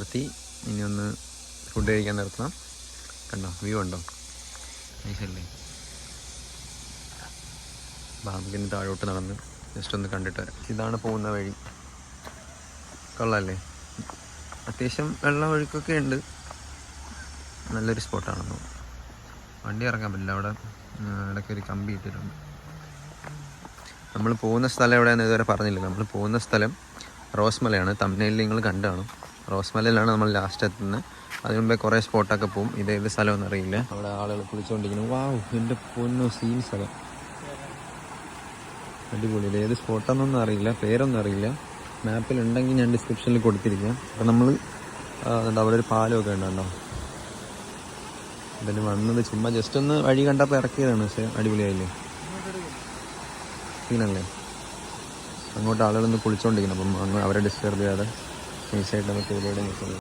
നിർത്തി ഇനി ഒന്ന് ഫുഡ് കഴിക്കാൻ നിർത്തണം. കണ്ടോ വ്യൂ ഉണ്ടോ? നൈസല്ലേ? നമുക്കിനി താഴോട്ട് നടന്ന് ജസ്റ്റ് ഒന്ന് കണ്ടിട്ട് വരാം. ഇതാണ് പോകുന്ന വഴി. കൊള്ളാല്ലേ? അത്യാവശ്യം വെള്ളം ഒഴുക്കൊക്കെ ഉണ്ട്. നല്ലൊരു സ്പോട്ടാണെന്ന്. വണ്ടി ഇറങ്ങാൻ പറ്റില്ല, അവിടെ ഇടയ്ക്ക് ഒരു കമ്പി ഇട്ടിട്ടുണ്ട്. നമ്മൾ പോകുന്ന സ്ഥലം എവിടെയാണെന്ന് ഇതുവരെ പറഞ്ഞില്ല. നമ്മൾ പോകുന്ന സ്ഥലം റോസ്മലയാണ്. തമിഴ്നാട്ടിൽ നിങ്ങൾ കണ്ടാണ്. റോസ്മലയിലാണ് നമ്മൾ ലാസ്റ്റ് എത്തുന്നത്. അതിന് മുമ്പേ കുറേ സ്പോട്ടൊക്കെ പോകും. ഇതേത് സ്ഥലമൊന്നും അറിയില്ല. അവിടെ ആളുകൾ കുളിച്ചുകൊണ്ടിരിക്കുന്നു. വാവ്, എൻ്റെ പൊന്നു സീൻ സ്ഥലം, അടിപൊളി. ഇത് ഏത് സ്പോട്ടാണെന്നൊന്നും അറിയില്ല, പേരൊന്നും അറിയില്ല. മാപ്പിലുണ്ടെങ്കിൽ ഞാൻ ഡിസ്ക്രിപ്ഷനിൽ കൊടുത്തിരിക്കാം. അപ്പം നമ്മൾ അവിടെ ഒരു പാലമൊക്കെ ഉണ്ടോ. ഇതിന് വന്നത് ചുമ്മാ ജസ്റ്റ് ഒന്ന് വഴി കണ്ടപ്പോൾ ഇറക്കിയതാണ്. പക്ഷേ അടിപൊളിയായില്ലേ? സീനല്ലേ? അങ്ങോട്ട് ആളുകളൊന്ന് കുളിച്ചുകൊണ്ടിരിക്കണം. അപ്പം അങ്ങ് അവരെ ഡിസ്റ്റർബ് ചെയ്യാതെ നൈസായിട്ട് നമുക്ക് ഇവിടെ നിൽക്കുന്നത്.